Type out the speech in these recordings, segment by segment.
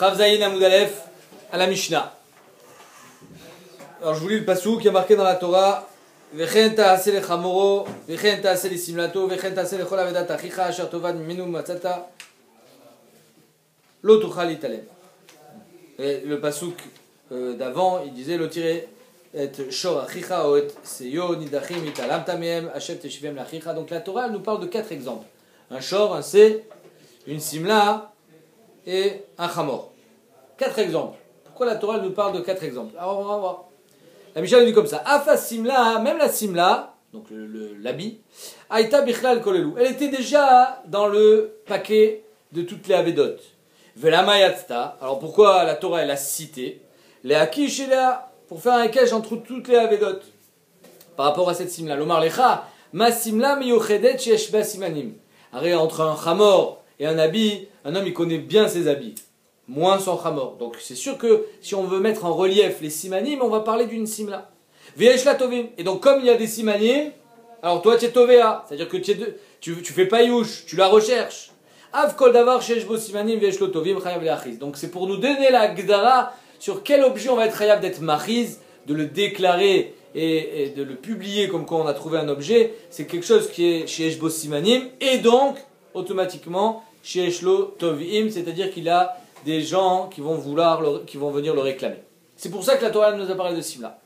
Chav Zayin Amud Aleph à la Mishnah. Alors je vous lis le passouk qui est marqué dans la Torah. Vechen ta'aseh lechamoro, vechen ta'aseh lesimlato, vechen ta'aseh lechol avedat achicha asher tovad mimenu matzata lo tuchal litalem. Le passouk d'avant, il disait lo tiré et shor achicha o et seyo nidachim italam tamiem asher teshivem l'achicha. Donc la Torah elle nous parle de 4 exemples. Un shor, un se, une simla et un chamor. 4 exemples. Pourquoi la Torah nous parle de 4 exemples? Alors on va voir. La Mishnah nous dit comme ça. Afa simla, même la simla, donc l'habit, aïta bichlal kolelu. Elle était déjà dans le paquet de toutes les avédot. Velama yatzta. Alors pourquoi la Torah elle a cité les akish et pour faire un cache entre toutes les avédot par rapport à cette simla. L'omar lecha ma simla miyuchedet sheyesh ba simanim. Entre un chamor et un habit, un homme il connaît bien ses habits. Moins son chamor. Donc c'est sûr que si on veut mettre en relief les simanim, on va parler d'une simla. V'yesh la tovim. Et donc comme il y a des simanim, alors toi tu es tovea, c'est-à-dire que tu fais pas youch, tu la recherches. Av kol davar sheyesh bo simanim v'yesh lo tovim chayav le'achiz. Donc c'est pour nous donner la gdara sur quel objet on va être chayav d'être machiz, de le déclarer et de le publier comme quoi on a trouvé un objet. C'est quelque chose qui est sheyesh bo simanim et donc automatiquement sheyesh lo tovim, c'est-à-dire qu'il a des gens qui vont venir le réclamer. C'est pour ça que la Torah nous a parlé de simla.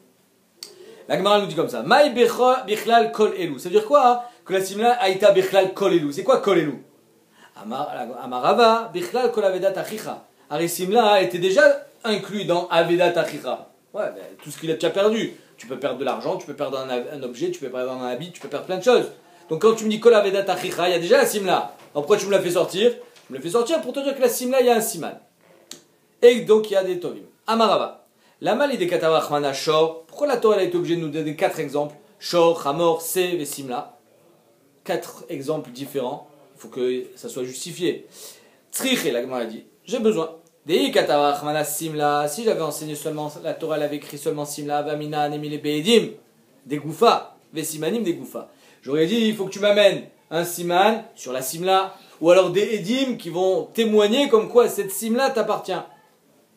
La Gemara nous dit comme ça. Maï bichlal kol elu. Ça veut dire quoi hein? Que la simla aïta bichlal kol elu. C'est quoi kol elu? Amarava bichlal kol avedat achicha. Ari simla était déjà inclus dans avedat achicha. Ouais, ben, tout ce qu'il a déjà perdu. Tu peux perdre de l'argent, tu peux perdre un objet, tu peux perdre un habit, tu peux perdre plein de choses. Donc quand tu me dis kol avedat achicha, il y a déjà la simla. Alors pourquoi tu me l'as fait sortir? Je me l'ai fait sortir pour te dire que la simla, il y a un siman. Et donc il y a des tovim. Amarava. La mali de katavachmana shor. Pourquoi la Torah a été obligée de nous donner 4 exemples? Shor, chamor, se et simla. 4 exemples différents. Il faut que ça soit justifié. Tzriche, la Gemara a dit. J'ai besoin. Dei katavachmana simla. Si j'avais enseigné seulement, la Torah elle avait écrit seulement simla, vamina, anemile beedim. Des goufa. Vesimanim, des goufa. J'aurais dit, il faut que tu m'amènes un siman sur la simla. Ou alors des édim qui vont témoigner comme quoi cette simla t'appartient.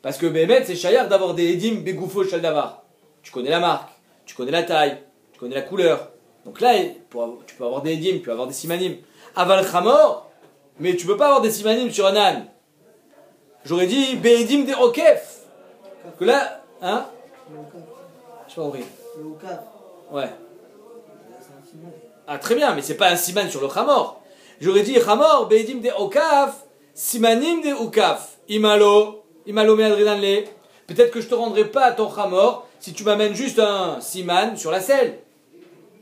Parce que Bémet, c'est chayar d'avoir des édim begoufo shaldavar. Tu connais la marque, tu connais la taille, tu connais la couleur. Donc là, tu peux avoir des édim, tu peux avoir des simanim. Aval chamor, mais tu peux pas avoir des simanim sur un âne. J'aurais dit béédim des okef. Que là, hein? Je sais pas compris. Ouais. Ah très bien, mais c'est pas un siman sur le chamor. J'aurais dit chamor, béédim des okaf, simanim des ukaf. Imalo meadridanle. Peut-être que je te rendrai pas à ton chamor si tu m'amènes juste un siman sur la selle.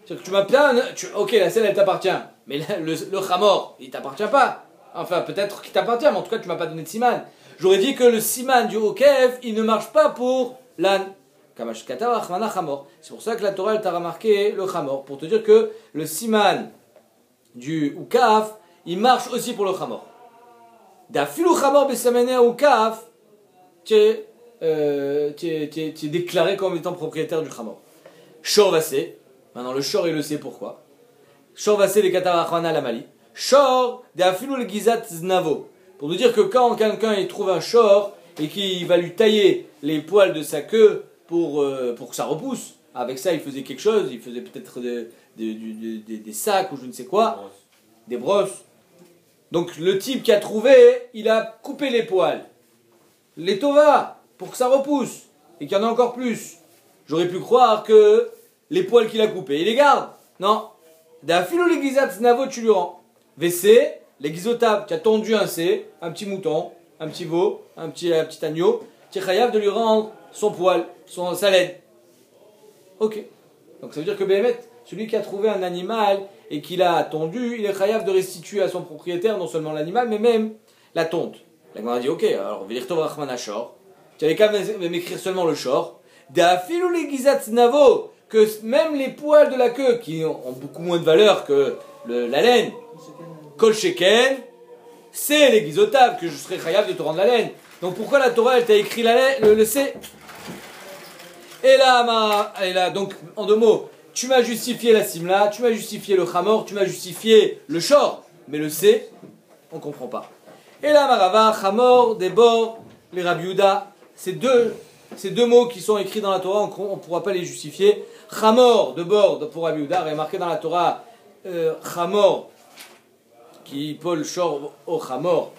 C'est-à-dire que tu m'appelles ok, la selle elle t'appartient, mais le chamor il t'appartient pas. Enfin, peut-être qu'il t'appartient, mais en tout cas tu m'as pas donné de siman. J'aurais dit que le siman du okef il ne marche pas pour l'âne. C'est pour ça que la Torah elle t'a remarqué le chamor, pour te dire que le siman du ukaf il marche aussi pour le chamor. Dafilu chamor besamene ukaf, tu es déclaré comme étant propriétaire du chamor. Shor vasé, maintenant le shor il le sait pourquoi. Shor vasé les katarachwana la mali. Shor dafilu le gizat znavo. Pour nous dire que quand quelqu'un il trouve un shor et qu'il va lui tailler les poils de sa queue pour que ça repousse, avec ça il faisait quelque chose, il faisait peut-être des sacs ou je ne sais quoi, des brosses. Donc le type qui a trouvé, il a coupé les poils, les tovas, pour que ça repousse, et qu'il y en a encore plus. J'aurais pu croire que les poils qu'il a coupés, il les garde. Non. D'afilo les gizat znavo tu lui rends. VC, les gizotav, tu as tondu un C, un petit mouton, un petit veau, un petit agneau, tu es chayav de lui rendre son poil, sa laine. Ok. Donc ça veut dire que Béhémet, celui qui a trouvé un animal et qui l'a tondu, il est chayav de restituer à son propriétaire non seulement l'animal, mais même la tonte. La Gemara dit ok, alors Velirtov Rachman Ashor, tu avais qu'à m'écrire seulement le shor. D'afilou les gizat navo, que même les poils de la queue qui ont beaucoup moins de valeur que la laine, kol sheken, c'est les gizotav que je serais chayav de te rendre la laine. Donc pourquoi la Torah elle t'a écrit le C? Et là, donc en 2 mots, tu m'as justifié la simla, tu m'as justifié le chamor, tu m'as justifié le shor, mais le C, on comprend pas. Et là, marava, chamor, débord, les Rabbi Yehuda, ces deux mots qui sont écrits dans la Torah, on ne pourra pas les justifier. Chamor, de bord, pour Rabbi Yehuda, il est marqué dans la Torah, Chamor, qui Paul Shor au Chamor.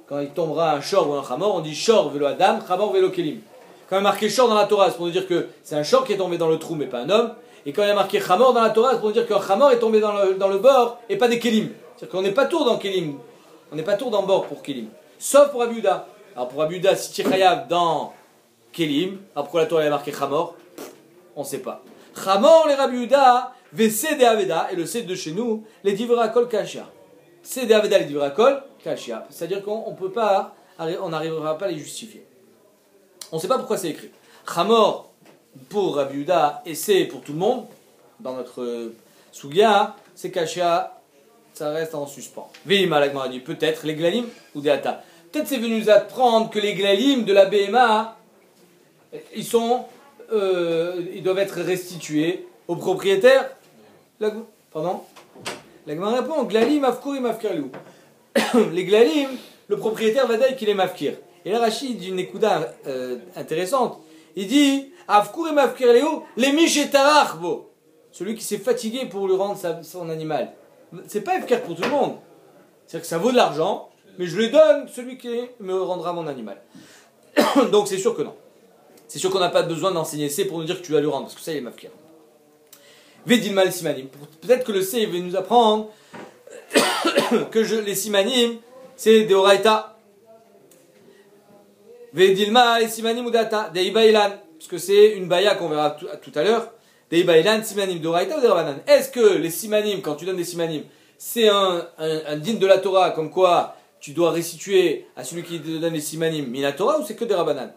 Quand il tombera un Shor ou un Chamor, on dit Shor velo Adam, Chamor velo Kelim. Quand il y a marqué Shor dans la Torah, c'est pour nous dire que c'est un Shor qui est tombé dans le trou, mais pas un homme. Et quand il y a marqué Chamor dans la Torah, c'est pour nous dire qu'un Chamor est tombé dans le bord et pas des Kelim. C'est-à-dire qu'on n'est pas tour dans Kelim. On n'est pas tour dans bord pour Kelim. Sauf pour Rabbi Yehuda. Alors pour Rabbi Yehuda, si tu es chayav dans Kelim, alors pourquoi la Torah a marqué Chamor? On ne sait pas. Chamor, les Rabbi Yehuda, VC de Aveda, et le C de chez nous, les Divrakol Kashia. C de Aveda, les Divrakol Kashia. C'est-à-dire qu'on peut pas, on n'arrivera pas à les justifier. On ne sait pas pourquoi c'est écrit. Chamor pour Rabbi Yehuda et C pour tout le monde, dans notre Sugia, c'est Kashia, ça reste en suspens. Veima, la Gemara dit peut-être les Glalim ou des Hata. Peut-être c'est venu nous apprendre que les Glalim de la BMA, ils doivent être restitués aux propriétaires. Pardon. La Gemara répond Glalim, Afkurim, Afkirlou. Les Glalim, le propriétaire va dire qu'il est Mafkir. Et là, Rachid dit une écouda intéressante. Il dit Afkurim, Afkirlou, les Mishetarach, celui qui s'est fatigué pour lui rendre son animal. C'est pas Afkir pour tout le monde. C'est-à-dire que ça vaut de l'argent, mais je lui donne celui qui me rendra mon animal. Donc c'est sûr que non. C'est sûr qu'on n'a pas besoin d'enseigner C pour nous dire que tu vas lui rendre, parce que ça il est Mafkir. Vedilma les simanim. Peut-être que le C il va nous apprendre que les simanim c'est des oraita. Vedilma les simanim ou data. Des ibailan. Parce que c'est une baya qu'on verra tout à l'heure. Des ibailan, simanim d'oraita ou des rabanan. Est-ce que les simanim, quand tu donnes des simanim, c'est un digne de la Torah, comme quoi tu dois restituer à celui qui te donne les simanim mina Torah, ou c'est que des rabanan?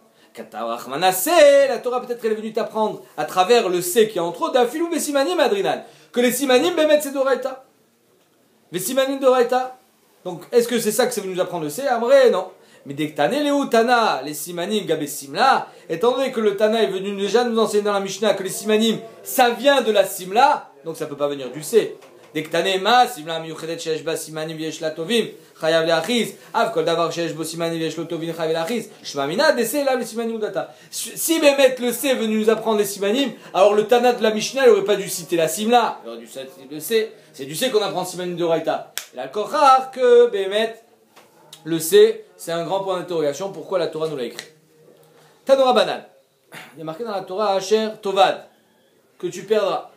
La Torah peut-être qu'elle est venue t'apprendre à travers le C qui est entre autres d'afilou les simanim adrinal. Que les simanim bémet c'est d'oraita. Les simanim d'oraita. Donc est-ce que c'est ça que c'est venu nous apprendre le C? En vrai, non. Mais dès que Tana, les simanim gabé simla, étant donné que le Tana est venu déjà nous enseigner dans la Mishnah que les simanim, ça vient de la simla, donc ça ne peut pas venir du C. Dès que Tana ma simla miyuchedet sheyesh ba simanim v'yesh la tovim, chayav le'achiz, av kol davar sheyesh bo simanim v'yesh lo tovim chayav le'achiz, shma mina de C là les simanim ou data. Si Bémet le C est venu nous apprendre les simanim, alors le Tana de la Mishnah n'aurait pas dû citer la simla, il aurait dû citer le C. C'est du C qu'on apprend simanim de Raïta. Il a encore rare que Bémet le C, c'est un grand point d'interrogation. Pourquoi la Torah nous l'a écrit? Tanora banal. Il y a marqué dans la Torah Asher Tovad, que tu perdras.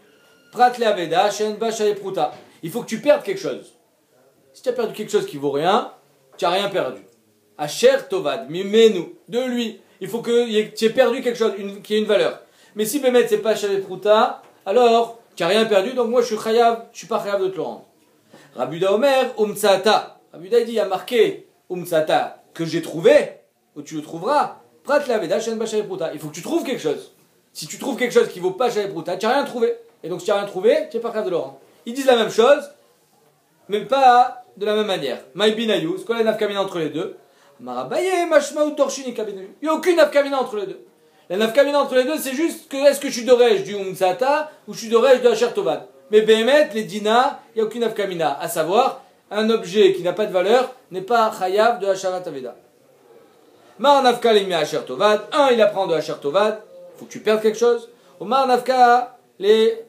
Prat le Aveda, Shen Bashaye Pruta. Il faut que tu perdes quelque chose. Si tu as perdu quelque chose qui vaut rien, tu n'as rien perdu. Asher Tovad, Mimenu, de lui. Il faut que tu aies perdu quelque chose qui ait une valeur. Mais si Bémet c'est pas Shaye Pruta, alors tu n'as rien perdu, donc moi je suis pas chayav de te le rendre. Rabbi Yehuda Omer, Umtsata. Rabbi Yehuda dit, il y a marqué Umtsata, que j'ai trouvé, ou tu le trouveras, Prat l'aveda shen bashaye pruta. Il faut que tu trouves quelque chose. Si tu trouves quelque chose qui ne vaut pas shaye pruta, tu n'as rien trouvé. Et donc si tu n'as rien trouvé, tu n'es pas capable de le rendre. Ils disent la même chose, mais pas de la même manière. Maï binayu, c'est quoi la nafkamina entre les deux? Marabaye, mashmaou torshini kabinayu. Il n'y a aucune nafkamina entre les deux. La nafkamina entre les deux, c'est juste que est-ce que je suis d'orège du Umtsata ou je suis d'orège de Asher Tovad. Mais Béhémet, les dinas, il n'y a aucune nafkamina. À savoir, un objet qui n'a pas de valeur n'est pas chayav de Hasharat Aveda. Mar nafka les Asher Tovad. Un, il apprend de Asher Tovad. Il faut que tu perdes quelque chose. Ou Mar nafka les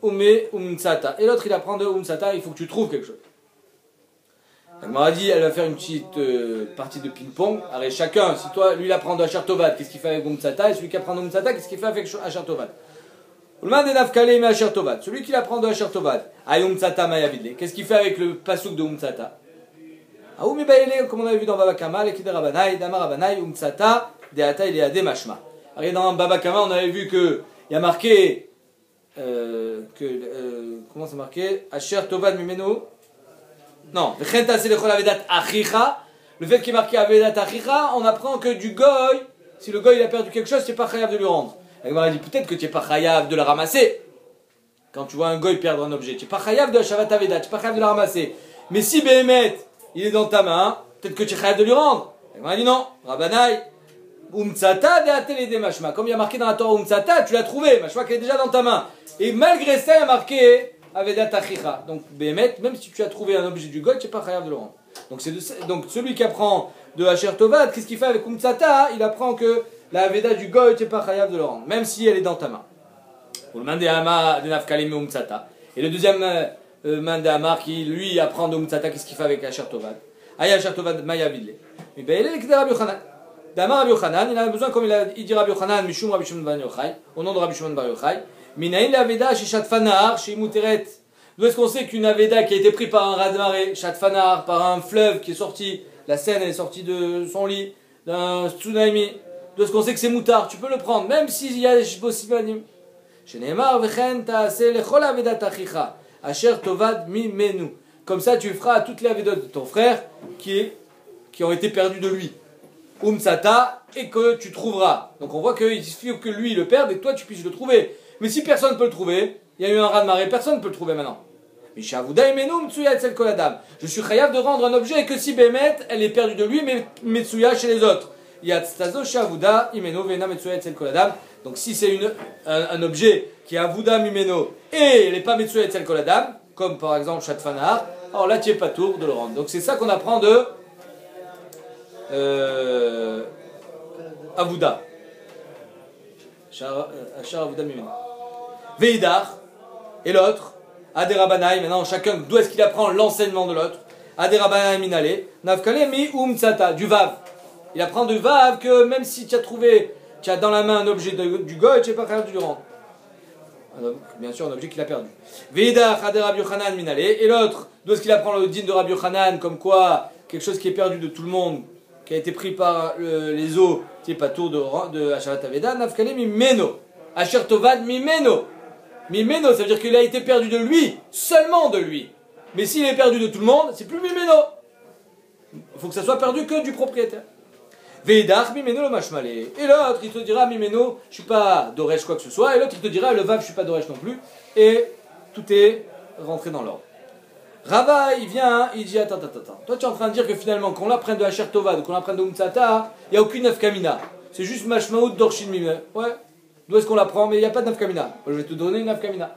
Umtsata. Et l'autre, il apprend de Umtsata. Il faut que tu trouves quelque chose. La Gemara dit, elle va faire une petite partie de ping-pong. Alors chacun, si toi, lui, il apprend de Asher Tovad, qu'est-ce qu'il fait avec Umtsata? Et celui qui apprend de Umtsata, qu'est-ce qu'il fait avec Asher Tovad? Celui qui apprend de Asher Tovad, qu'est-ce qu'il fait avec le pasouk de Umtsata? Comme on avait vu dans Baba Kama, dans Baba Kama, on avait vu qu'il y a marqué, comment c'est marqué? Asher Tovad Mimenu. Non, le fait qu'il est marqué Avedat Achicha, on apprend que du goy, si le goy il a perdu quelque chose, tu n'es pas chayav de lui rendre. La Gemara dit peut-être que tu n'es pas chayav de la ramasser. Quand tu vois un goy perdre un objet, tu n'es pas chayav de la shavat aveda, tu n'es pas chayav de la ramasser. Mais si Béhémet, il est dans ta main, peut-être que tu es chayav de lui rendre. La Gemara dit non, Rabbanai, Umtsata de atele de mashma. Comme il y a marqué dans la Torah Umtsata, tu l'as trouvé, mashma qui est déjà dans ta main. Et malgré ça, il y a marqué Avedat Achicha. Donc Béhémet, même si tu as trouvé un objet du goy, tu n'es pas chayav de le rendre. Donc celui qui apprend de Asher Tovad, qu'est-ce qu'il fait avec Umtsata? Il apprend que la Aveda du Goy, tu n'es pas chayav de le rendre, même si elle est dans ta main. Pour le main de Hamar de Nafkalim Umtsata. Et le deuxième main de Hamar qui lui apprend de Umtsata, qu'est-ce qu'il fait avec Asher Tovad? Aya Asher Tovad Maya Vidle. Mais ben il est le Rabbi Yochanan. D'Amar Rabbi Yochanan, il a besoin, comme il dit Rabbi Yochanan, Mishum Rabbi Shimon Bar Yochai, au nom de Rabbi Shimon Bar Yochai. Minaïn la Aveda chez Shatfanar, chez Imuteret. D'où est-ce qu'on sait qu'une Aveda qui a été prise par un raz de marée, Shatfanar, par un fleuve qui est sorti, la Seine est sortie de son lit, d'un tsunami, d'où est-ce qu'on sait que c'est moutard? Tu peux le prendre, même s'il y a des possibilités. Chez Neymar, Vechen, Taase, Lechol Aveda Tachicha, Asher Tovad Mimenu. Comme ça, tu feras toutes les Avedot de ton frère qui ont été perdues de lui. Umtsata, et que tu trouveras. Donc on voit qu'il suffit que lui le perde et que toi tu puisses le trouver. Mais si personne ne peut le trouver, il y a eu un raz de marée, personne ne peut le trouver maintenant. Je suis chayav de rendre un objet que si Bémet, elle est perdue de lui, mais Metsuya chez les autres. Donc si c'est un objet qui est Avuda Mimeno et elle n'est pas Metsuya Etzel Koladam, comme par exemple Shatfanar, alors là tu n'es pas tour de le rendre. Donc c'est ça qu'on apprend de Avuda. Achar Avuda Mimeno. Veidar, et l'autre, Aderabanaï, maintenant chacun, d'où est-ce qu'il apprend l'enseignement de l'autre? Aderabanaï Minale, Nafkale mi Umtsata, du Vav. Il apprend du Vav que même si tu as trouvé, tu as dans la main un objet du Goy, tu n'es pas capable de lui rendre. Bien sûr, un objet qu'il a perdu. Veidar, Aderab Yochanan Minale, et l'autre, d'où est-ce qu'il apprend le din de Rabbi Yochanan, comme quoi quelque chose qui est perdu de tout le monde, qui a été pris par les eaux, qui n'est pas tour de Asharat Aveda, Nafkale mi Meno, Asher Tovad mi Meno. Mimeno, ça veut dire qu'il a été perdu de lui, seulement de lui. Mais s'il est perdu de tout le monde, c'est plus Mimeno. Il faut que ça soit perdu que du propriétaire. Veidach, Mimeno le mashmale. Et l'autre, il te dira, Mimeno, je suis pas d'Oresh quoi que ce soit. Et l'autre, il te dira, le Vav, je suis pas d'Oresh non plus. Et tout est rentré dans l'ordre. Rava, il vient, il dit, attends. Toi, tu es en train de dire que finalement, qu'on l'apprenne de Asher Tovad, qu'on l'apprenne de Umtsata, il n'y a aucune nafkamina. C'est juste Mashmaout d'Orshin Mimeno. Ouais. D'où est-ce qu'on l'apprend? Mais il n'y a pas de nafkamina. Je vais te donner une nafkamina.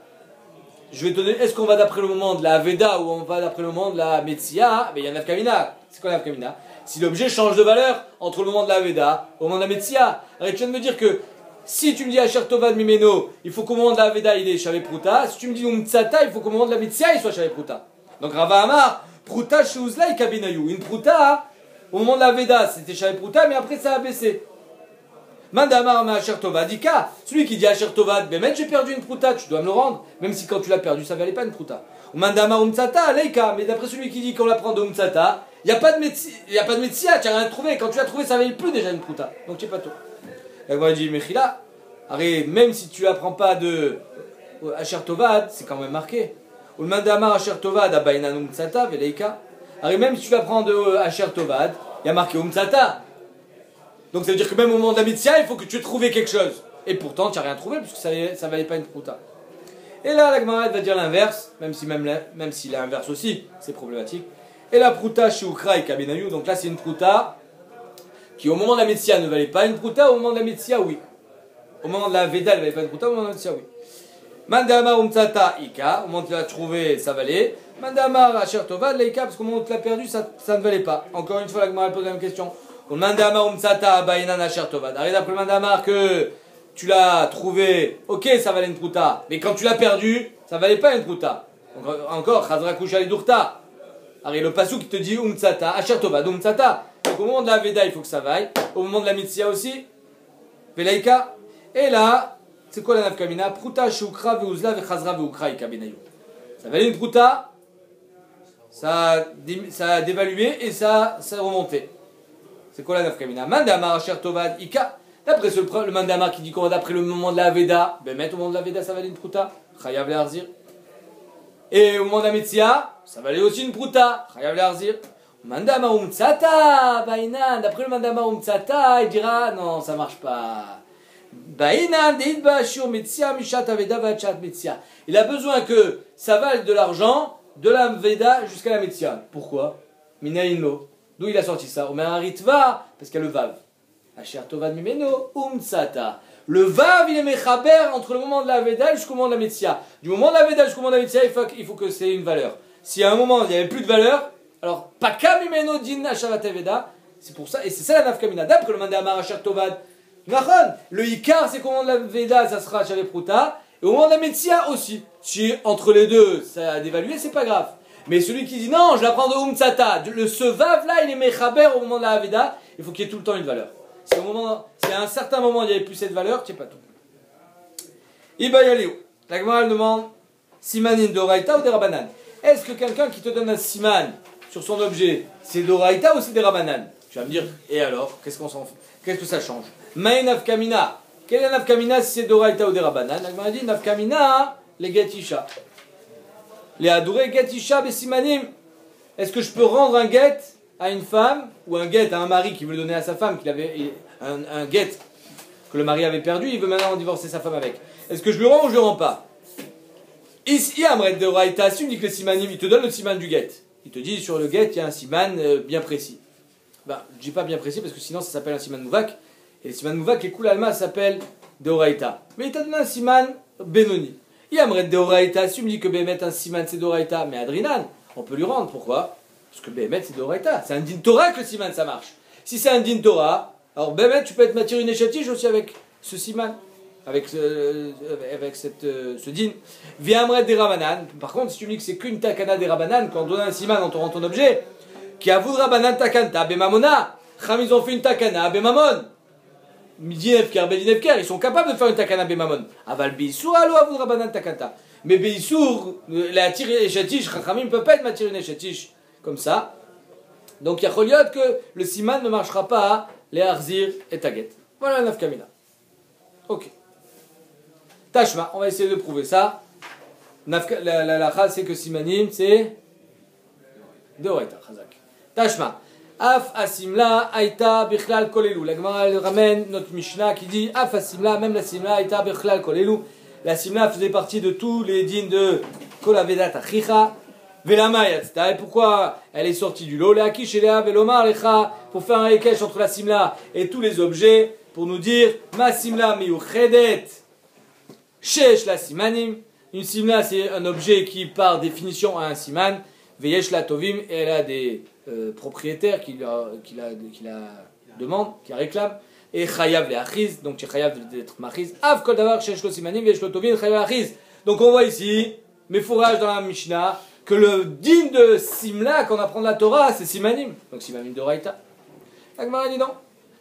Je vais te donner, est-ce qu'on va d'après le moment de la Veda ou on va d'après le moment de la Metsia? Mais il y a une nafkamina. C'est quoi la nafkamina? Si l'objet change de valeur entre le moment de la Veda et au moment de la Metsia. Alors tu viens de me dire que si tu me dis Asher Tovad Mimeno, il faut qu'au moment de la Veda il est Shavé Pruta. Si tu me dis Umtsata, il faut qu'au moment de la Metsia il soit Shavé Pruta. Donc Rava Amar, Pruta Sheuzla et Kabinayu. Une Pruta, au moment de la Veda c'était Shavé Pruta, mais après ça a baissé. Mandamar ma Asher Tovad Ika, celui qui dit Asher Tovad, ben j'ai perdu une pruta, tu dois me le rendre, même si quand tu l'as perdu ça valait pas une pruta. Ou Mandamar Umtsata, Leika, mais d'après celui qui dit qu'on la prend de Umtsata, il n'y a pas de Metsia, tu n'as rien trouvé, quand tu l'as trouvé ça valait plus déjà une pruta, donc tu n'es pas tout. Et moi je dis Mechila, même si tu apprends pas de Asher Tovad, c'est quand même marqué. Ou Mandamar Asher Tovad, Abainan Umtsata, Veleika, même si tu l'apprends de Asher Tovad, il y a marqué Umtsata. Donc ça veut dire que même au moment de la Mitzia, il faut que tu aies trouvé quelque chose. Et pourtant, tu n'as rien trouvé, puisque ça ne valait pas une pruta. Et là, la Gemara va dire l'inverse, même si l'inverse aussi, c'est problématique. Et la pruta chez Ukra et Kabinayu, donc là c'est une pruta qui au moment de la Mitzia ne valait pas une pruta, au moment de la Mitzia, oui. Au moment de la Veda, elle ne valait pas une pruta, au moment de la Mitzia, oui. Mandamar Umtsata Ika, au moment où tu l'as trouvé, ça valait. Mandamar Asher Tovad Leika, parce qu'au moment où tu l'as perdu, ça ne valait pas. Encore une fois, la Gemara pose la même question. Au Mandamar Umtsata Bainan Asher Tovad. Arrête d'après le Mandamar que tu l'as trouvé, ok, ça valait une pruta, mais quand tu l'as perdu, ça valait pas une pruta. Donc, encore, Chazra Kusha Idurta. Arrête le passou qui te dit Umtsata, Asher Tovad, Umtsata. Donc au moment de la Veda, il faut que ça vaille. Au moment de la Mitzia aussi. Velaika. Et là, c'est quoi la nafkamina? Pruta Shukra Veuzla Vechazra Veukra Ikabinayu. Ça valait une pruta, ça a dévalué et ça a remonté. C'est quoi la nafkamina? Mandamar Asher Tovad Ika. D'après le Mandamar qui dit qu'on va d'après le moment de la Veda, ben mettre au moment de la Veda ça valait une pruta, Chayav le Harzir. Et au moment de la Metzia, ça valait aussi une pruta, Chayav le Harzir. Mandamar Umtsata, Bainan, d'après le Mandamar Umtsata, il dira non, ça marche pas. Bainan, Deidba Shur Metzia, Mishat Aveda Vachat Metzia. Il a besoin que ça vale de l'argent de la Veda jusqu'à la Metzia. Pourquoi? Minaïnlo. D'où il a sorti ça? Omer Haritva, parce qu'il y a le Vav. Asher Tovad Mimeno, Umtsata. Le Vav, il est mechaber entre le moment de la Veda jusqu'au moment de la Metzia. Du moment de la Veda jusqu'au moment de la Metzia, il faut que c'est une valeur. Si à un moment, il n'y avait plus de valeur, alors, Paka Mimeno Din Asharat Veda, C'est pour ça, et c'est ça la nafkamina. D'après le mandé Amar Asher Tovad. Nachon, le Ikar, c'est qu'au moment de la Veda, ça sera Chavé Pruta, et au moment de la Metsia aussi. Si entre les deux, ça a dévalué, c'est pas grave. Mais celui qui dit non, je la prends de Umtsata, ce vav là, il est Mechaber au moment de la Veda, il faut qu'il y ait tout le temps une valeur. Si à un certain moment il n'y avait plus cette valeur, tu sais pas tout. Iba Yaliou. La Gemara demande Simanin d'Oraïta ou des Rabanan. Est-ce que quelqu'un qui te donne un siman sur son objet, c'est d'Oraïta ou c'est des Rabanan? Tu vas me dire, et alors, qu'est-ce qu'on s'en fout? Qu'est-ce que ça change? Maï nafkamina. Quelle est la nafkamina si c'est d'Oraïta ou des Rabanan? La Gemara dit nafkamina, les Getisha. Les Adouré Getisha besimanim. Est-ce que je peux rendre un get à une femme, ou un get à un mari qui veut le donner à sa femme, qu'il avait un get que le mari avait perdu, il veut maintenant divorcer sa femme avec? Est-ce que je le rends ou je le rends pas? Ici, Amret de Raïta, il dit que le simanim, il te donne le siman du get. Il te dit sur le get, il y a un siman bien précis. Ben, je dis pas bien précis parce que sinon ça s'appelle un siman mouvak. Et le siman mouvak, les cool alma s'appelle de Raïta. Mais il t'a donné un siman benoni. Il Amret de Raïta, il me dit que Bémet, un siman c'est de Raïta. Mais Adrinan, on peut lui rendre. Pourquoi? Parce que Bémet c'est de Raïta. C'est un din Torah que le siman ça marche. Si c'est un din Torah, alors Bémet, tu peux être matière une échatiche aussi avec ce siman. Avec ce din. Viamret des Rabanan. Par contre, si tu me dis que c'est qu'une takana des Rabanan, quand on donne un siman, on te rend ton objet, qui a voulu Rabanan takanta, bemamona, Cham, ils ont fait une takana, bemamon. Midi Nefker, Bedi Nefker, ils sont capables de faire une takana bemamon. Aval Beissour, allo a voulu Rabanan takanta. Mais Beissour, la tire et chatiche, Chachamim ne peut pas être matière une chatiche comme ça. Donc il y a Choliot que le siman ne marchera pas à les Arzir et Taget. Voilà la nafkamina. Ok. Tashma, on va essayer de prouver ça. La lacha, c'est que simanim, c'est de Oraita, Chazak. Tashma. Af asimla aita bichlal kolelu. La Gemara elle ramène notre Mishnah qui dit Af asimla, même la simla aita bichlal kolelu. La simla faisait partie de tous les dînes de kolavedat achicha. Velama yatzta. Et pourquoi elle est sortie du lot? Leakish elea velomar lecha. Pour faire un rekesh entre la simla et tous les objets. Pour nous dire ma simla miyuchedet. Shesh la simanim, une simla c'est un objet qui par définition a un siman, veyesh la tovim, et elle a des propriétaires qui la demandent, qui la réclament, et chayav le achiz, donc c'est chayav d'être machiz, av kol davar shesh lo simanim, veyesh lo tovim, chayav le achiz. Donc on voit ici, mes fourrages dans la Mishnah, que le din de simla qu'on apprend de la Torah, c'est simanim, donc simanim de Raïta. La Gemara dit non.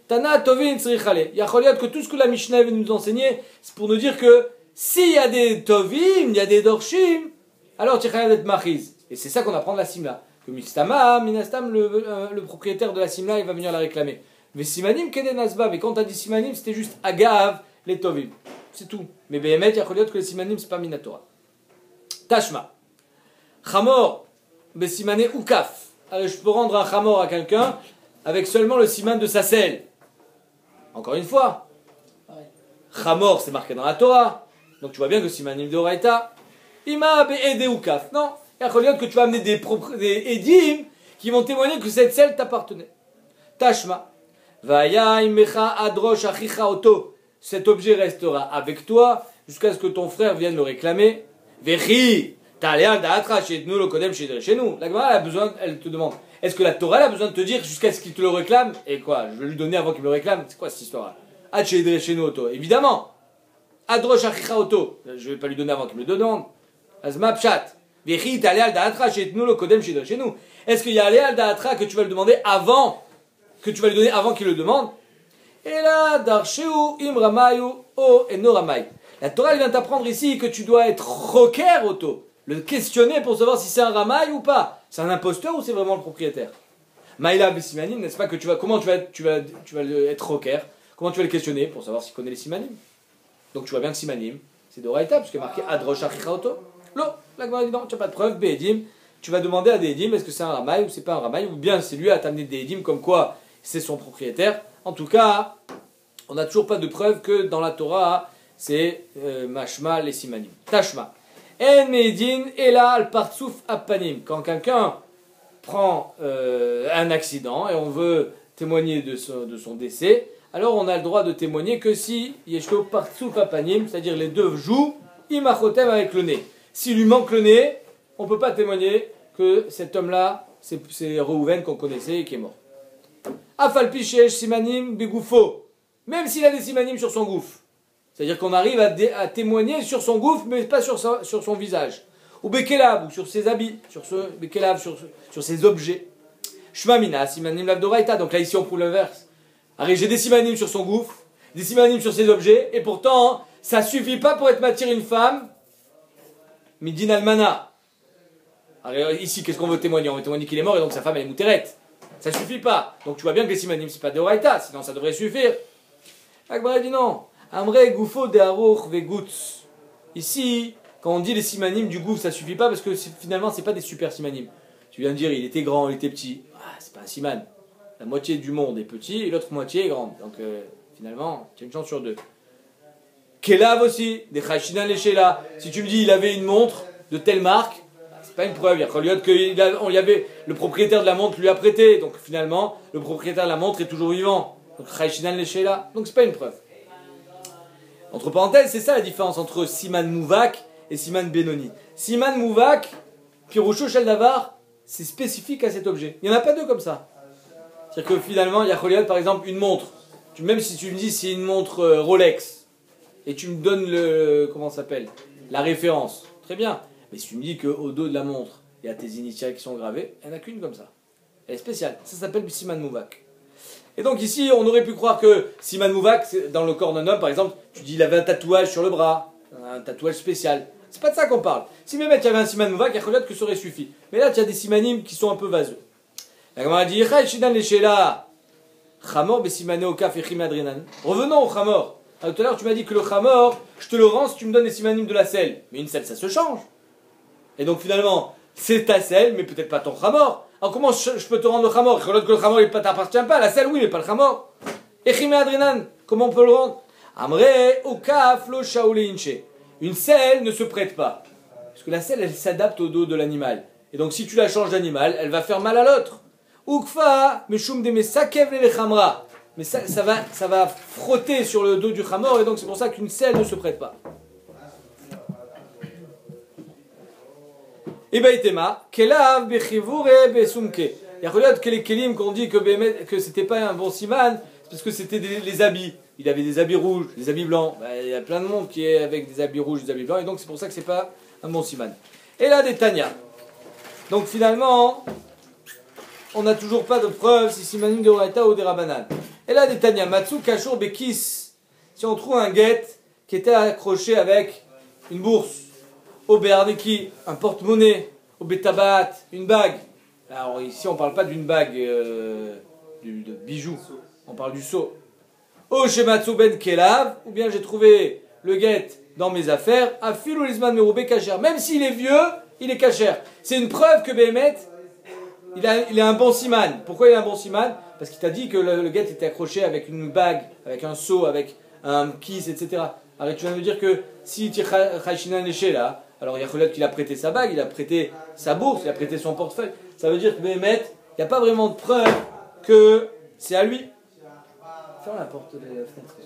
Tana tovim tzrichale. Il y a que tout ce que la Mishnah veut nous enseigner, c'est pour nous dire que s'il y a des tovim, il y a des dorshim, alors tu as d'être machiz. Et c'est ça qu'on apprend de la simla. Que mistama, minastam, le propriétaire de la simla, il va venir la réclamer. Mais simanim, keden asba. Mais quand tu as dit simanim, c'était juste agav, les tovim. C'est tout. Mais behemet, il y a que les simanim, c'est pas minatora. Tashma. Chamor, besimane ukaf. Alors je peux rendre un chamor à quelqu'un avec seulement le siman de sa selle. Encore une fois. Chamor, c'est marqué dans la Torah. Donc tu vois bien que simanim de Oraïta, ima be'ede ou kaf. Non, il y a que tu vas amener des édim qui vont témoigner que cette selle t'appartenait. Tashma. Vaya imecha adrosh achicha oto. Cet objet restera avec toi jusqu'à ce que ton frère vienne le réclamer. Vechi, ta'aleal da'atra she'etnu lo kodem chez nous. La Gemara, elle te demande, est-ce que la Torah a besoin de te dire jusqu'à ce qu'il te le réclame? Et quoi, je vais lui donner avant qu'il me le réclame? C'est quoi cette histoire-là? Ad chez nous auto. Évidemment. Adrosh achicha auto. Je ne vais pas lui donner avant qu'il me le demande. Azma pshat. Vechi ta'aleal da'atra she'etnu lo kodem chez nous. Est-ce qu'il y a aleal da'atra que tu vas lui demander avant, que tu vas lui donner avant qu'il le demande? Et là, darsheu imramayu o enoramay. La Torah elle vient t'apprendre ici que tu dois être roker auto. Le questionner pour savoir si c'est un ramaï ou pas. C'est un imposteur ou c'est vraiment le propriétaire? Maïla besimanim, n'est-ce pas que comment tu vas être roker? Comment tu vas le questionner pour savoir s'il connaît les simanim? Donc tu vois bien que simanim, c'est d'Oraïta, puisque marqué adrosh achicha auto. Lo, la Gemara dit non, tu n'as pas de preuve, be'edim. Tu vas demander à des edim, est-ce que c'est un ramaï ou c'est pas un ramaï, ou bien c'est lui à t'amener des edim comme quoi c'est son propriétaire. En tout cas, on n'a toujours pas de preuve que dans la Torah, c'est mashma les simanim. Tashma. En medin ela al partsouf apanim. Quand quelqu'un prend un accident et on veut témoigner de son décès, alors on a le droit de témoigner que si yeshlo partsouf apanim, c'est-à-dire les deux jouent, imachotem avec le nez. S'il lui manque le nez, on ne peut pas témoigner que cet homme-là, c'est Reuven qu'on connaissait et qui est mort. Afalpi sheesh simanim begoufo. Même s'il a des simanim sur son gouffre. C'est-à-dire qu'on arrive à témoigner sur son gouffre, mais pas sur son visage. Ou bekelav, ou sur ses habits, sur ses objets. Shmamina, simanim lavdoraita. Donc là, ici, on prouve l'inverse. Alors, j'ai des simanim sur son gouffre, des simanim sur ses objets, et pourtant, ça suffit pas pour être matière une femme. Midin almana. Alors ici, qu'est-ce qu'on veut témoigner? On veut témoigner qu'il est mort, et donc sa femme, elle est moutérette. Ça suffit pas. Donc tu vois bien que les simanim, c'est pas de oraita, sinon ça devrait suffire. Akbar dit non. Amre goufo de harouch vegutz. Ici, quand on dit les simanim du gouffre, ça suffit pas parce que finalement, c'est pas des super simanim. Tu viens de dire, il était grand, il était petit. Ah, c'est pas un siman. La moitié du monde est petit et l'autre moitié est grande. Donc finalement, tu as une chance sur deux. Kelav aussi, des chachina leshela. Si tu me dis, il avait une montre de telle marque, c'est pas une preuve. Il y a le propriétaire de la montre lui a prêté. Donc finalement, le propriétaire de la montre est toujours vivant. Donc chachina leshela. Donc c'est pas une preuve. Entre parenthèses, c'est ça la différence entre Siman Mouvak et Siman Benoni. Siman Mouvak, Piroucho Shaldavar, c'est spécifique à cet objet. Il n'y en a pas deux comme ça. C'est-à-dire que finalement, il y a Choliot, par exemple, une montre. Même si tu me dis c'est une montre Rolex, et tu me donnes la référence, très bien. Mais si tu me dis qu'au dos de la montre, il y a tes initiales qui sont gravées, il n'y en a qu'une comme ça. Elle est spéciale. Ça s'appelle Siman Mouvak. Et donc ici, on aurait pu croire que Siman Mouvak, dans le corps d'un homme, par exemple, tu dis il avait un tatouage sur le bras, un tatouage spécial. C'est pas de ça qu'on parle. Si même il y avait un Siman Mouvak, il y a que ça aurait suffi. Mais là, tu as des simanim qui sont un peu vaseux. La Gemara dit revenons au Chamor. Alors, tout à l'heure, tu m'as dit que le Chamor, je te le rends si tu me donnes les simanim de la selle. Mais une selle, ça se change. Et donc finalement, c'est ta selle, mais peut-être pas ton Chamor. Alors comment je peux te rendre le Chamor? Que le Chamor, il ne t'appartient pas. La selle, oui, mais pas le Chamor. Echime adrenan, comment on peut le rendre? Amre, okaf, lo shaouleinche. Une selle ne se prête pas. Parce que la selle, elle s'adapte au dos de l'animal. Et donc si tu la changes d'animal, elle va faire mal à l'autre. Ukfa, meshum de mesakev le chamra. Mais ça va frotter sur le dos du Chamor, et donc c'est pour ça qu'une selle ne se prête pas. Ibaitema, kelav bechivure besumke. Il y a que les kelim qu'on dit que c'était pas un bon siman, parce que c'était les habits. Il avait des habits rouges, des habits blancs. Il y a plein de monde qui est avec des habits rouges, des habits blancs, et donc c'est pour ça que c'est pas un bon siman. Et là, des Tanya. Donc finalement, on n'a toujours pas de preuve si simanim de Oraita ou des Rabanan. Et là, des Tanya, Matsu Kashur Bekis. Si on trouve un guet qui était accroché avec une bourse, au Béarneki, un porte-monnaie, au Betabat, une bague. Alors ici, on ne parle pas d'une bague de bijoux, on parle du seau. Au Shematsu Ben Kelav, ou bien j'ai trouvé le guet dans mes affaires, à Filoulisman Meroubé Kacher. Même s'il est vieux, il est Kacher. C'est une preuve que Béhémet, il a un bon siman. Pourquoi il a un bon siman? Parce qu'il t'a dit que le guet était accroché avec une bague, avec un seau, avec un kiss, etc. Alors tu viens de me dire que si tu Chachinan Léché là, alors il y a Kholot qui a prêté sa bague, il a prêté sa bourse, il a prêté son portefeuille. Ça veut dire que Béhémet, il n'y a pas vraiment de preuve que c'est à lui. Ferme la porte de la fenêtre.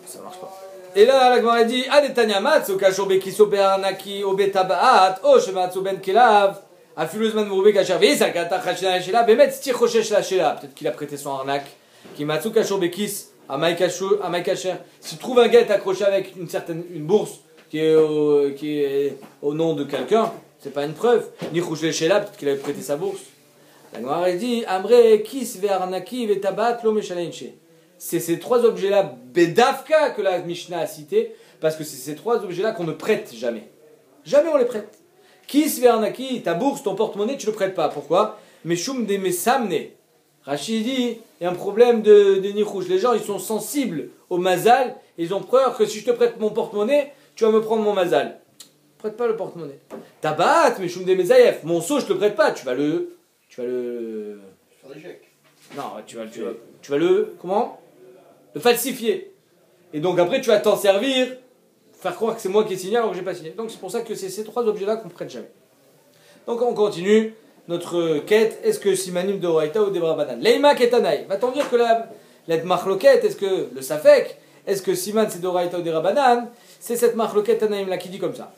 Ça marche pas. Et là, la Gemara dit Adetanya matsu kasho bekiso be'arnaki obetabaat o shematsu ben kelav afiluzman mourbe kasher visa kata khashina shela bemet sti khoshesh la shela. Peut-être qu'il a prêté son arnaque. Qui matsu kasho bekis à kasher. Si tu trouves un guet accroché avec une bourse qui est au nom de quelqu'un, c'est pas une preuve. Ni khoshesh shela, peut-être qu'il avait prêté sa bourse. La Gemara dit Amre kis ve'arnaki ve'tabat lo meshalenche. C'est ces trois objets-là, Bedavka, que la Mishnah a cité, parce que c'est ces trois objets-là qu'on ne prête jamais. Jamais on les prête. Kis vernaki, ta bourse, ton porte-monnaie, tu ne le prêtes pas. Pourquoi? Meshum de mesamne. Rachid dit, il y a un problème de nichouche. Les gens, ils sont sensibles au mazal, et ils ont peur que si je te prête mon porte-monnaie, tu vas me prendre mon mazal. Prête pas le porte-monnaie. Tabat, Meshum de mezayef. Mon seau, je te le prête pas. Tu vas le... faire des chèques. Non, tu vas le... Comment? Le falsifier. Et donc après, tu vas t'en servir, faire croire que c'est moi qui ai signé alors que j'ai pas signé. Donc c'est pour ça que c'est ces trois objets-là qu'on ne prête jamais. Donc on continue notre quête. Est-ce que simanim de Oraita ou des Brabanan? Leima ketanaï. Va-t-on dire que la machloket, est-ce que le safek, est-ce que siman c'est de Oraita ou des Rabanan? C'est cette machloket tanaïm là qui dit comme ça.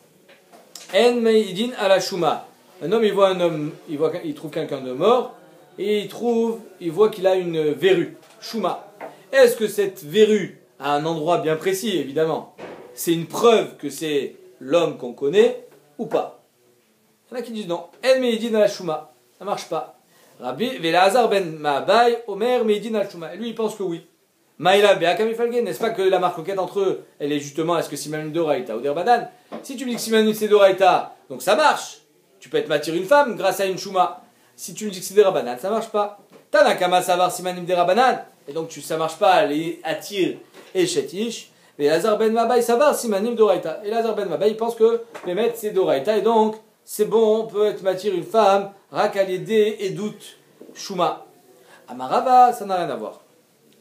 En meidin ala shuma. Un homme, il trouve quelqu'un de mort, et il voit qu'il a une verrue, chouma. Est-ce que cette verrue, à un endroit bien précis, évidemment, c'est une preuve que c'est l'homme qu'on connaît, ou pas? Il y en a qui disent non. El Meidin al Shuma, ça marche pas. Rabbi Velazar ben Ma'abai, Omer Meidin al Shuma. Et lui, il pense que oui. Maïla Be'akamifalge, n'est-ce pas que la marcoquette entre eux, elle est justement, est-ce que Simanim Doraïta ou Derbadan? Si tu me dis que Simanim c'est Doraïta, donc ça marche. Tu peux être matir une femme grâce à une Shuma. Si tu me dis que c'est Derabanan, ça marche pas. Tanakama Savar Simanim Derabanan, et donc ça marche pas, les Atir et Shetish. Mais Lazar ben Ma'abai Savar Simanim Doraïta. Et Lazar ben Ma'abai, il pense que les maîtres c'est Doraïta, et donc c'est bon, on peut être matir une femme, Rakaliede et doute, Shuma. Amarava, ça n'a rien à voir.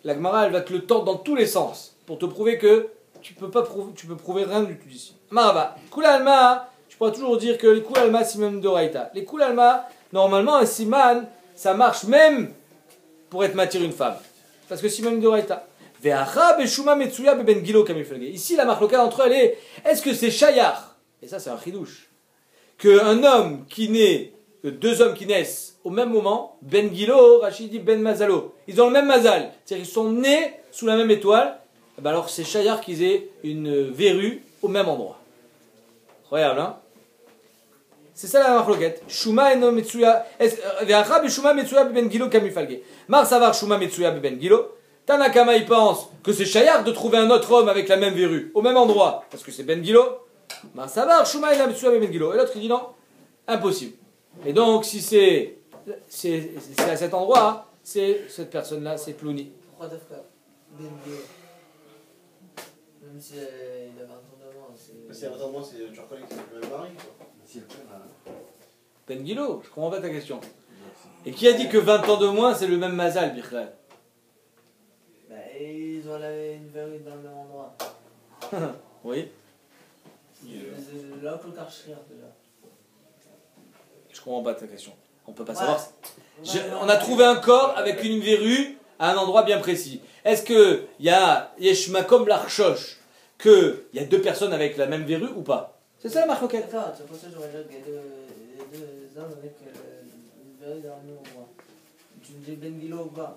La Gemara, elle va te le tordre dans tous les sens pour te prouver que tu peux prouver rien du tout ici. Amarava, Kula Alma, tu pourras toujours dire que les Kula Alma Siman Doraïta. Les Kula Alma, normalement, un Siman, ça marche même pour être matir une femme. Parce que Siman Doraïta. Ve'acha Beshuma Metsuya Beben Gilo Kamifalge. Ici, la marque locale entre eux, elle est est-ce que c'est Shayar? Et ça, c'est un chidouche. Qu'un homme qui naît, deux hommes qui naissent au même moment, Ben Gilo, Rachid dit Ben Mazalo, ils ont le même mazal, c'est-à-dire qu'ils sont nés sous la même étoile, ben alors c'est Shayar qu'ils aient une verrue au même endroit. Incroyable, hein? C'est ça la marloquette. Shuma eno Metsuya, Ve'acha Beshuma Metsuya Ben Gilo Kamifalge. Mar Savar Shuma Metsuya Ben Gilo. Tanakama il pense que c'est Shayar de trouver un autre homme avec la même verrue au même endroit, parce que c'est Ben Gilo. Mar Savar Shuma eno Metsuya Ben Gilo. Et l'autre il dit non, impossible. Et donc, si c'est à cet endroit, c'est cette personne-là, c'est Plouni. Pourquoi t'as fait Ben Gilo? Même si il a 20 ans de moins, c'est 20 ans de moins, tu reconnais que c'est le même mari, quoi. Ben Gilo, je comprends pas ta question. Et qui a dit que 20 ans de moins, c'est le même mazal, Birklal? Bah, ils ont une verrue dans le même endroit. Oui. Là, le Karchrir, déjà. Je comprends pas ta question. On peut pas savoir. On a trouvé un corps avec une verrue à un endroit bien précis. Est-ce que il y a Yeshmakom Larchosh, que il y a deux personnes avec la même verrue ou pas? C'est ça la marloquette. D'accord, c'est pour ça que j'aurais dit qu'il y a deux hommes avec une verrue dans le même endroit. Tu me dis Ben Gilo ou pas?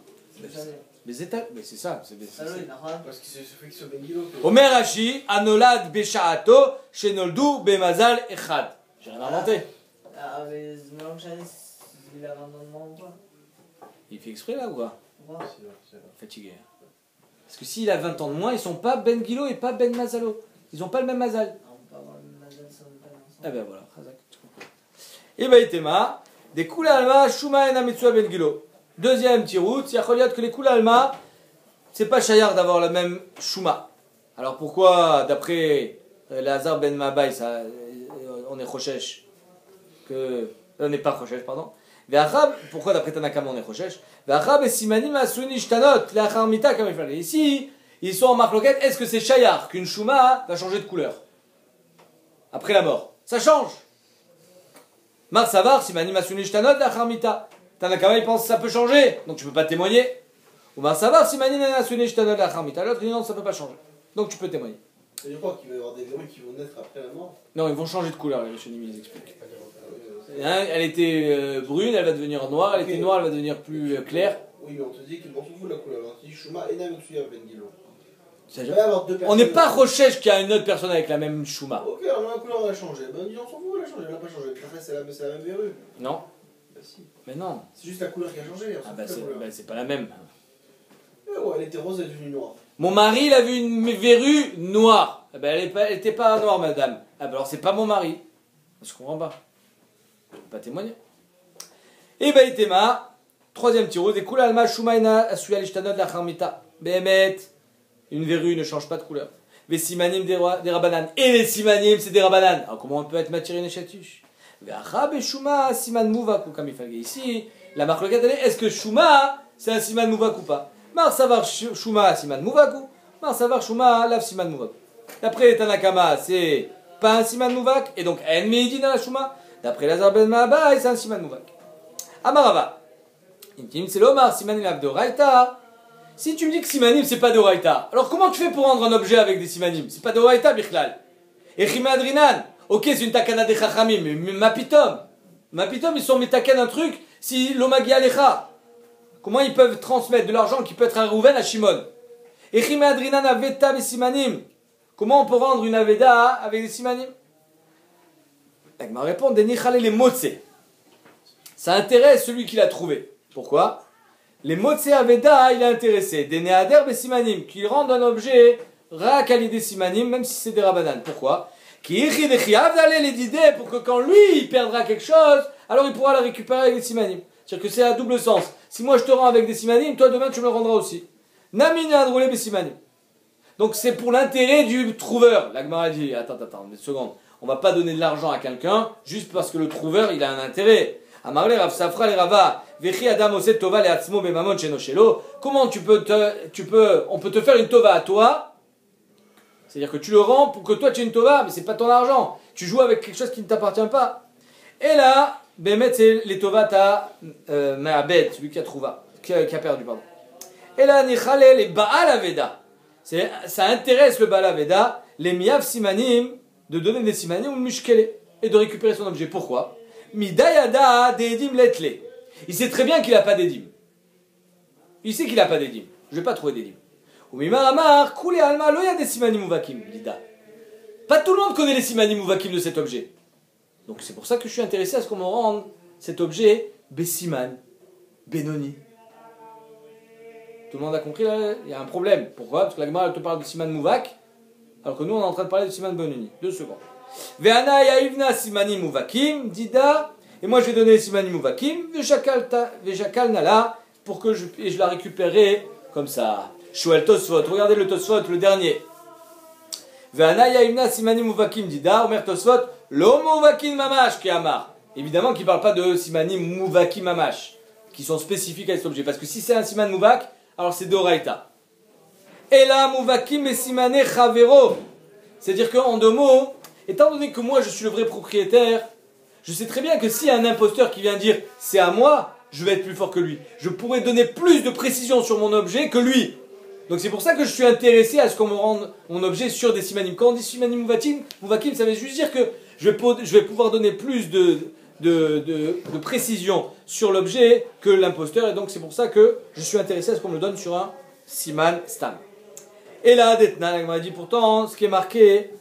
Mais c'est ça. Parce qu'il se fait que ce Ben Gilo. Omer Rashi, Anolad Beshaato, Shenoldu Bemazal Echad. J'ai rien inventé. Ah, mais Mélange il a 20 ans de moins ou pas? Il fait exprès là ou quoi? Ouais. Fatigué. Parce que s'il a 20 ans de moins, ils sont pas Ben Gilo et pas Ben Mazalo. Ils ont pas le même mazal. On peut pas avoir le même mazal sans le même ensemble. Ah ben voilà, tu comprends. Et bah itema, des Kula Alma, Shuma ena Metsua Ben Gilo. Deuxième petit route, il y a que les Kula Alma, c'est pas Shayar d'avoir la même Shuma. Alors pourquoi, d'après Lazar Ben Ma'abai, on est Choshesh que on n'est pas Choshesh, pardon. Pourquoi d'après Tanakama on est Choshesh? Ici, ils sont en marloquette. Est-ce que c'est Shayar qu'une Shuma va changer de couleur après la mort? Ça change. Mar Savar, Simanim Asuni Shtanot, la Charmita. Tanakama il pense que ça peut changer, donc tu peux pas témoigner. Ou Mar Savar, Simanim Asuni Shtanot, la Charmita. L'autre dit non, ça peut pas changer. Donc tu peux témoigner. Et je crois qu'il va y avoir des verrues qui vont naître après la mort. Non, ils vont changer de couleur, les Rishonim, ils expliquent. Elle était brune, elle va devenir noire, elle était noire, elle va devenir plus claire. Oui, mais on te dit qu'il s'en fout de la couleur. On te dit Shuma Ena Metsuya Ben Gilo. On n'est pas Rochesh qui a une autre personne avec la même Shuma. Ok, alors la couleur on a changé. Ben on s'en fout, elle a changé, elle n'a pas changé. Après c'est la même verrue. Non. Bah si. Mais non. C'est juste la couleur qui a changé. Ah bah c'est pas la même. Mais ouais, elle était rose, elle est devenue noire. Mon mari, il a vu une verrue noire. Ah bah elle était pas noire, madame. Ah bah alors c'est pas mon mari. Je comprends pas. Je peux pas témoigner. Et bah itema, troisième tiro, des couleurs alma shumaina asuya lishtanot la charmita. Behemet, une verrue ne change pas de couleur. Les simanim des rabanan. Et les simanim, c'est des rabanan. Alors comment on peut être matiré une chatuche? Siman mouvak ou comme il fallait ici, la marque locale, est-ce que Shuma c'est un siman mouvak ou pas? Mar savar Shuma siman mouvak ou Mar savar Shuma lav siman mouvak. D'après Tanakama, c'est pas un siman mouvak, et donc en meidi dans la Shuma. D'après Lazar ben Ma'abai, c'est un siman mouvak. Amarava, intim c'est l'omar simanim lav doraita. Si tu me dis que simanim c'est pas doraita, alors comment tu fais pour rendre un objet avec des simanim? C'est pas doraita, Bichlal. Et Chimadrinan. Ok, c'est une takana de chachamim, mais ma pitom. Ma pitom, ils sont métaken un truc, si l'omagi alecha, comment ils peuvent transmettre de l'argent qui peut être à Rouven à Shimon? Echime adrinan aveta besimanim. Comment on peut rendre une aveda avec des simanim? Elle m'a répondu, les motse. Ça intéresse celui qui l'a trouvé. Pourquoi? Les motse aveda, il est intéressé. Des neader besimanim, qui rendent un objet rak à l'idée simanim, même si c'est des rabanan. Pourquoi? Qui d'aller les idées pour que quand lui il perdra quelque chose, alors il pourra la récupérer avec des simanim. C'est-à-dire que c'est à double sens. Si moi je te rends avec des simanim, toi demain tu me le rendras aussi. Namina adroulé besimanim. Donc c'est pour l'intérêt du trouveur. La Gemara dit, attends, une seconde. On va pas donner de l'argent à quelqu'un juste parce que le trouveur il a un intérêt. Amarle Rav Safra le Rava, Vechi Adam Oset Tova le Atzmo Bemamon Sheno Shelo. Comment on peut te faire une tova à toi? C'est-à-dire que tu le rends pour que toi tu aies une tova, mais c'est pas ton argent. Tu joues avec quelque chose qui ne t'appartient pas. Et là, Bemet c'est les tovat à Me'abed, celui qui a perdu, pardon. Et là, Nichale les Baal Aveda. Ça intéresse le Baal Aveda, les Miav Simanim, de donner des Simanim ou Mushkele, et de récupérer son objet. Pourquoi? Midayada Dedim Letle. Il sait très bien qu'il n'a pas d'Edim. Il sait qu'il n'a pas d'Edim. Je ne vais pas trouver d'Edim. Ou Mimaramar, Koulé Alma, Loya des Simanim Uvakim, Lida. Pas tout le monde connaît les Simanim Uvakim de cet objet. Donc c'est pour ça que je suis intéressé à ce qu'on me rende cet objet Bessiman, Benoni. Tout le monde a compris là? Il y a un problème. Pourquoi? Parce que la Gemara te parle de Siman Mouvak, alors que nous on est en train de parler de Siman Benoni. 2 secondes. Ve'ana yaivna Simanim Uvakim, Dida, et moi je vais donner les Simanim Uvakim, Ve'jakal Nala, pour que je la récupérerai comme ça. Shoel Tosfot, regardez le Tosfot, le dernier. Ve'ana yaivna Simanim Uvakim, Dida, Omer Tosfot, Lo Mouvakim Mamash qui amar. Évidemment qu'il ne parle pas de Simanim Mouvakim Mamash, qui sont spécifiques à cet objet, parce que si c'est un Siman Mouvak, alors c'est d'Oraïta. Et là, Mouvakim et Simane Chavero. C'est-à-dire qu'en 2 mots, étant donné que moi je suis le vrai propriétaire, je sais très bien que s'il y a un imposteur qui vient dire c'est à moi, je vais être plus fort que lui. Je pourrais donner plus de précision sur mon objet que lui. Donc c'est pour ça que je suis intéressé à ce qu'on me rende mon objet sur des Simanim. Quand on dit Simanim Mouvakim, ça veut juste dire que je vais pouvoir donner plus de précision sur l'objet que l'imposteur, et donc c'est pour ça que je suis intéressé à ce qu'on me le donne sur un Siman Stam. Et là, Detna, on a dit pourtant, ce qui est marqué,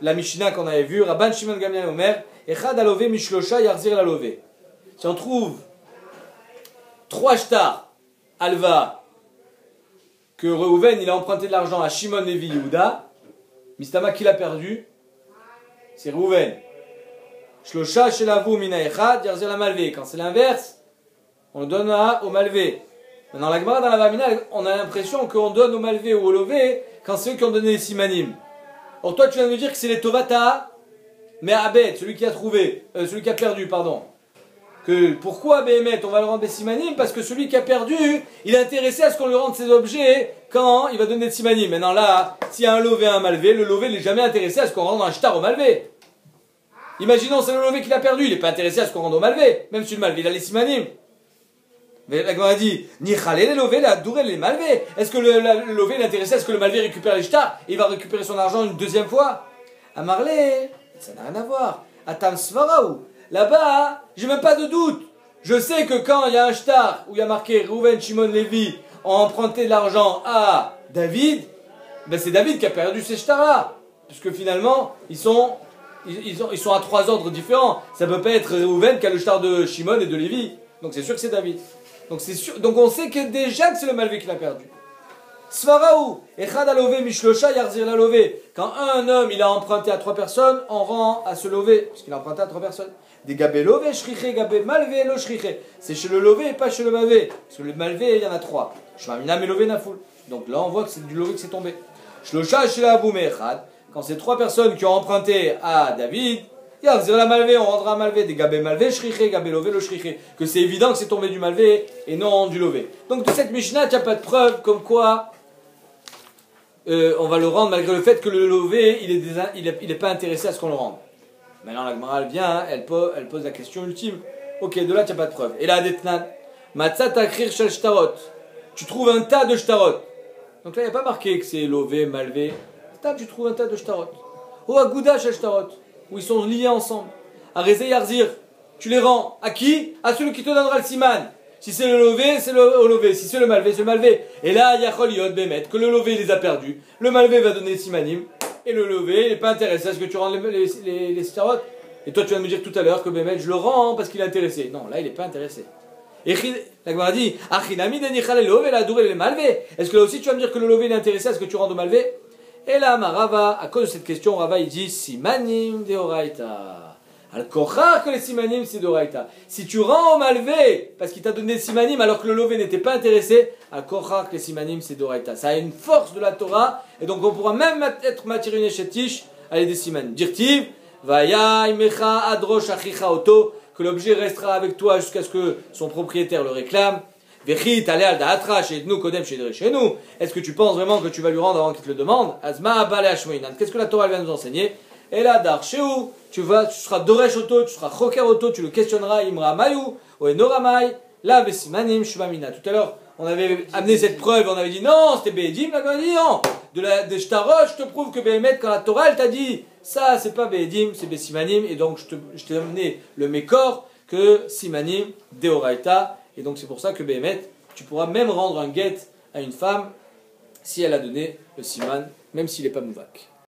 la Mishnah qu'on avait vue, Rabban Shimon Gamliel Omer, Echad alove mishlosha yarzir lalove. Si on trouve 3 shtar, alva, que Reuven il a emprunté de l'argent à Shimon Levi Yehuda, Mistama qui l'a perdu, c'est Reuven. Shlosha shelavu mina echad yarzir la malvé. Quand c'est l'inverse, on le donne au malvé. Maintenant, la Gemara dans la Vamina, on a l'impression qu'on donne au malvé ou au lové quand c'est eux qui ont donné les simanim. Or, toi, tu viens de me dire que c'est les tovata, mais Abed, celui qui a trouvé, celui qui a perdu, pardon. Que pourquoi Béhémet, on va le rendre des simanim? Parce que celui qui a perdu, il est intéressé à ce qu'on lui rende ses objets quand il va donner des simanim. Maintenant, là, s'il y a un lové et un malvé, le lové n'est jamais intéressé à ce qu'on rende un shtar au malvé. Imaginons, c'est le lové qui l'a perdu, il n'est pas intéressé à ce qu'on rende au malvé, même si le malvé, il a les simanim. Mais la Gemara dit, ni chalé les lovés, la dourelle les malvés. Est-ce que le lové est intéressé à ce que le malvé récupère les shtar et il va récupérer son argent une 2e fois? À Marley, ça n'a rien à voir. À Tam Svaraou, là-bas, j'ai même pas de doute. Je sais que quand il y a un shtar où il y a marqué Reuven, Shimon, Lévi ont emprunté de l'argent à David, ben c'est David qui a perdu ces stars-là. Puisque finalement, ils sont à 3 ordres différents. Ça peut pas être Reuven qui a le shtar de Shimon et de Lévi. Donc c'est sûr que c'est David. Donc on sait que déjà que c'est le malvé qui l'a perdu. Svaraou, echad alové mishlosha yarzir la lové. Quand un homme il a emprunté à 3 personnes, on rend à ce lové, puisqu'il a emprunté à 3 personnes. Des gabé lové, shriché, gabé malvé, lo shriché. C'est chez le lové et pas chez le malvé. Parce que le malvé il y en a 3. Shmamina me lové nafoul. Donc là on voit que c'est du lové qui s'est tombé. Shlosha shela boumé echad. Quand c'est 3 personnes qui ont emprunté à David, Yarzir la malvé, on rendra malvé, des gabé malvé, shriché, gabé lové, lo shriché. Que c'est évident que c'est tombé du malvé et non du lové. Donc de cette Mishnah, il n'y a pas de preuve comme quoi on va le rendre malgré le fait que le lové, il est pas intéressé à ce qu'on le rende. Maintenant la Gemara vient, elle pose la question ultime. Ok, de là, il n'y a pas de preuve. Et là, Detnan, matzat akrir shel shtarot. Tu trouves un tas de shtarot. Donc là, il n'y a pas marqué que c'est lové, malvé. Tu trouves un tas de shtarot. Ou aguda shel shtarot, où ils sont liés ensemble. Arezé yarzir. tu les rends à qui? À celui qui te donnera le siman. Si c'est le lové, c'est le lové. Si c'est le malvé, c'est le malvé. Et là, il y a Choliot, Bémet, que le lové les a perdus. Le malvé va donner les simanim. Et le lové, il n'est pas intéressé à ce que tu rendes les starotes. Et toi, tu vas me dire tout à l'heure que Bémet, je le rends parce qu'il est intéressé. Non, là, il n'est pas intéressé. Et la Gemara dit, est-ce que là aussi tu vas me dire que le lové est intéressé à ce que tu rendes au malvé? Et là, Rava, à cause de cette question, Rava il dit simanim deoraita. Al-kochar que les simanim c'est deoraita. Si tu rends au malvé parce qu'il t'a donné des simanim alors que le lové n'était pas intéressé, al-kochar que les simanim c'est deoraita. Ça a une force de la Torah et donc on pourra même être matiriné chetish avec des simanim. Dirtiv, vaya imecha adrosh achicha oto. Que l'objet restera avec toi jusqu'à ce que son propriétaire le réclame. Est-ce que tu penses vraiment que tu vas lui rendre avant qu'il te le demande? Qu'est-ce que la Torah vient nous enseigner? Et là, tu seras doresh auto, tu seras choker auto, tu le questionneras, imra mayu, ou enoramai, la vesimanim shubamina. Tout à l'heure, on avait amené cette preuve, on avait dit non, c'était Be'edim, là on a dit non. De Shtarosh, je te prouve que Behemet, quand la Torah, elle t'a dit ça, c'est pas Be'edim, c'est Besimanim, et donc je t'ai amené le Mekor que Simanim Deoraita, et donc c'est pour ça que Behemet, tu pourras même rendre un guet à une femme si elle a donné le Siman, même s'il n'est pas Mouvak.